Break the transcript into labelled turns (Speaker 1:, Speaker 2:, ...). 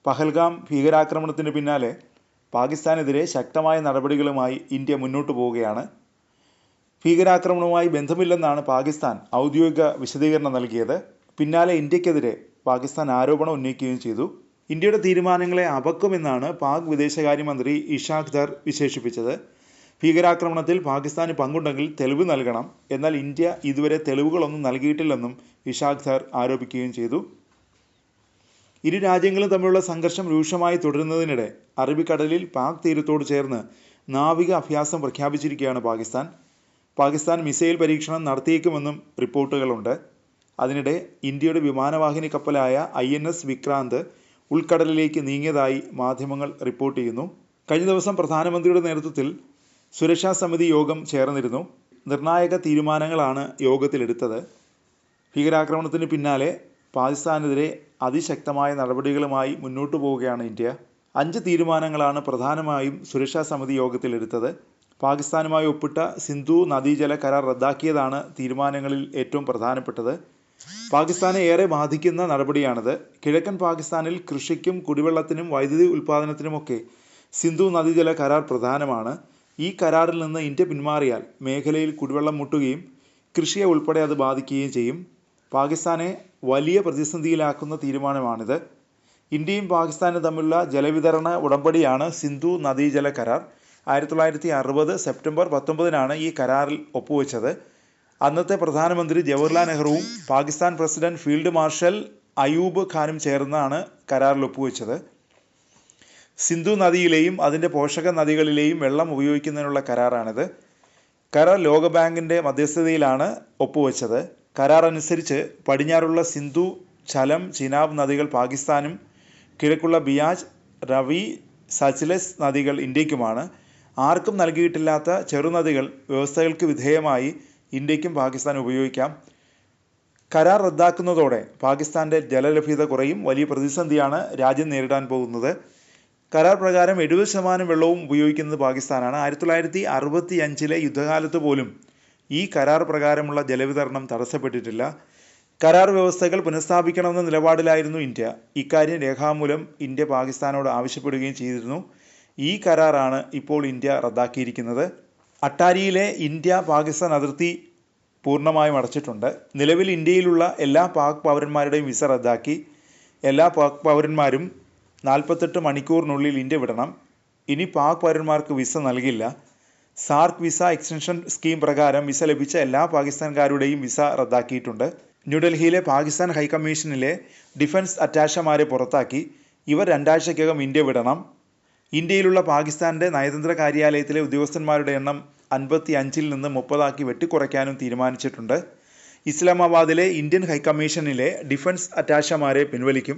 Speaker 1: പഹൽഗാം ഭീകരാക്രമണത്തിന് പിന്നാലെ പാകിസ്ഥാനെതിരെ ശക്തമായ നടപടികളുമായി ഇന്ത്യ മുന്നോട്ടു പോവുകയാണ്. ഭീകരാക്രമണവുമായി ബന്ധമില്ലെന്നാണ് പാകിസ്ഥാൻ ഔദ്യോഗിക വിശദീകരണം നൽകിയത്. പിന്നാലെ ഇന്ത്യക്കെതിരെ പാകിസ്ഥാൻ ആരോപണം ഉന്നയിക്കുകയും ചെയ്തു. ഇന്ത്യയുടെ തീരുമാനങ്ങളെ അപക്കുമെന്നാണ് പാക് വിദേശകാര്യമന്ത്രി ഇഷാഖ് ദർ വിശേഷിപ്പിച്ചത്. ഭീകരാക്രമണത്തിൽ പാകിസ്ഥാന് പങ്കുണ്ടെങ്കിൽ തെളിവ് നൽകണം, എന്നാൽ ഇന്ത്യ ഇതുവരെ തെളിവുകളൊന്നും നൽകിയിട്ടില്ലെന്നും ഇഷാഖ് ദർ ആരോപിക്കുകയും ചെയ്തു. ഇരു രാജ്യങ്ങളും തമ്മിലുള്ള സംഘർഷം രൂക്ഷമായി തുടരുന്നതിനിടെ അറബിക്കടലിൽ പാക് തീരത്തോട് ചേർന്ന് നാവിക അഭ്യാസം പ്രഖ്യാപിച്ചിരിക്കുകയാണ് പാകിസ്ഥാൻ. പാകിസ്ഥാൻ മിസൈൽ പരീക്ഷണം നടത്തിയേക്കുമെന്നും റിപ്പോർട്ടുകളുണ്ട്. അതിനിടെ ഇന്ത്യയുടെ വിമാനവാഹിനി കപ്പലായ INS വിക്രാന്ത് ഉൾക്കടലിലേക്ക് നീങ്ങിയതായി മാധ്യമങ്ങൾ റിപ്പോർട്ട് ചെയ്യുന്നു. കഴിഞ്ഞ ദിവസം പ്രധാനമന്ത്രിയുടെ നേതൃത്വത്തിൽ സുരക്ഷാ സമിതി യോഗം ചേർന്നിരുന്നു. നിർണായക തീരുമാനങ്ങളാണ് യോഗത്തിലെടുത്തത്. ഭീകരാക്രമണത്തിന് പിന്നാലെ പാകിസ്ഥാനെതിരെ അതിശക്തമായ നടപടികളുമായി മുന്നോട്ടു പോവുകയാണ് ഇന്ത്യ. 5 തീരുമാനങ്ങളാണ് പ്രധാനമായും സുരക്ഷാ സമിതി യോഗത്തിലെടുത്തത്. പാകിസ്ഥാനുമായി ഒപ്പിട്ട സിന്ധു നദീജല കരാർ റദ്ദാക്കിയതാണ് തീരുമാനങ്ങളിൽ ഏറ്റവും പ്രധാനപ്പെട്ടത്. പാകിസ്ഥാനെ ഏറെ ബാധിക്കുന്ന നടപടിയാണിത്. കിഴക്കൻ പാകിസ്ഥാനിൽ കൃഷിക്കും കുടിവെള്ളത്തിനും വൈദ്യുതി ഉൽപ്പാദനത്തിനുമൊക്കെ സിന്ധു നദീജല കരാർ പ്രധാനമാണ്. ഈ കരാറിൽ നിന്ന് ഇന്ത്യ പിന്മാറിയാൽ മേഖലയിൽ കുടിവെള്ളം മുട്ടുകയും കൃഷിയെ ഉൾപ്പെടെ അത് ബാധിക്കുകയും ചെയ്യും. പാകിസ്ഥാനെ വലിയ പ്രതിസന്ധിയിലാക്കുന്ന തീരുമാനമാണിത്. ഇന്ത്യയും പാകിസ്ഥാനും തമ്മിലുള്ള ജലവിതരണ ഉടമ്പടിയാണ് സിന്ധു നദീജല കരാർ. 1960 സെപ്റ്റംബർ 19 ഈ കരാറിൽ ഒപ്പുവെച്ചത്. അന്നത്തെ പ്രധാനമന്ത്രി ജവഹർലാൽ നെഹ്റുവും Pakistan president field marshal Ayub ഖാനും ചേർന്നാണ് കരാറിൽ ഒപ്പുവെച്ചത്. സിന്ധു നദിയിലെയും അതിൻ്റെ പോഷക നദികളിലെയും വെള്ളം ഉപയോഗിക്കുന്നതിനുള്ള കരാറാണിത്. കരാർ ലോകബാങ്കിൻ്റെ മധ്യസ്ഥതയിലാണ് ഒപ്പുവെച്ചത്. കരാർ അനുസരിച്ച് പടിഞ്ഞാറുള്ള സിന്ധു, ഝലം, ചിനാബ് നദികൾ പാകിസ്ഥാനും കിഴക്കുള്ള ബിയാജ്, റവി, സച്ലെസ് നദികൾ ഇന്ത്യക്കുമാണ്. ആർക്കും നൽകിയിട്ടില്ലാത്ത ചെറുനദികൾ വ്യവസ്ഥകൾക്ക് വിധേയമായി ഇന്ത്യക്കും പാകിസ്ഥാനും ഉപയോഗിക്കാം. കരാർ റദ്ദാക്കുന്നതോടെ പാകിസ്ഥാൻ്റെ ജലലഭ്യത കുറയും. വലിയ പ്രതിസന്ധിയാണ് രാജ്യം നേരിടാൻ പോകുന്നത്. കരാർ പ്രകാരം 70% വെള്ളവും ഉപയോഗിക്കുന്നത് പാകിസ്ഥാനാണ്. 1965 യുദ്ധകാലത്ത് പോലും ഈ കരാർ പ്രകാരമുള്ള ജലവിതരണം തടസ്സപ്പെട്ടിട്ടില്ല. കരാർ വ്യവസ്ഥകൾ പുനഃസ്ഥാപിക്കണമെന്ന നിലപാടിലായിരുന്നു ഇന്ത്യ. ഇക്കാര്യം രേഖാമൂലം ഇന്ത്യ പാകിസ്ഥാനോട് ആവശ്യപ്പെടുകയും ചെയ്തിരുന്നു. ഈ കരാറാണ് ഇപ്പോൾ ഇന്ത്യ റദ്ദാക്കിയിരിക്കുന്നത്. അട്ടാരിയിലെ ഇന്ത്യ പാകിസ്ഥാൻ അതിർത്തി പൂർണ്ണമായും അടച്ചിട്ടുണ്ട്. നിലവിൽ ഇന്ത്യയിലുള്ള എല്ലാ പാക് പൗരന്മാരുടെയും വിസ റദ്ദാക്കി. എല്ലാ പാക് പൗരന്മാരും 48 മണിക്കൂറിനുള്ളിൽ ഇന്ത്യ വിടണം. ഇനി പാക് പൗരന്മാർക്ക് വിസ നൽകില്ല. സാർക്ക് വിസ എക്സ്റ്റൻഷൻ സ്കീം പ്രകാരം വിസ ലഭിച്ച എല്ലാ പാകിസ്ഥാൻകാരുടെയും വിസ റദ്ദാക്കിയിട്ടുണ്ട്. ന്യൂഡൽഹിയിലെ പാകിസ്ഥാൻ ഹൈക്കമ്മീഷനിലെ ഡിഫൻസ് അറ്റാഷമാരെ പുറത്താക്കി. ഇവർ 2 ആഴ്ചയ്ക്കകം ഇന്ത്യ വിടണം. ഇന്ത്യയിലുള്ള പാകിസ്ഥാൻ്റെ നയതന്ത്ര കാര്യാലയത്തിലെ ഉദ്യോഗസ്ഥന്മാരുടെ എണ്ണം 55-ൽ നിന്ന് 30 വെട്ടിക്കുറയ്ക്കാനും തീരുമാനിച്ചിട്ടുണ്ട്. ഇസ്ലാമാബാദിലെ ഇന്ത്യൻ ഹൈക്കമ്മീഷനിലെ ഡിഫൻസ് അറ്റാഷമാരെ പിൻവലിക്കും.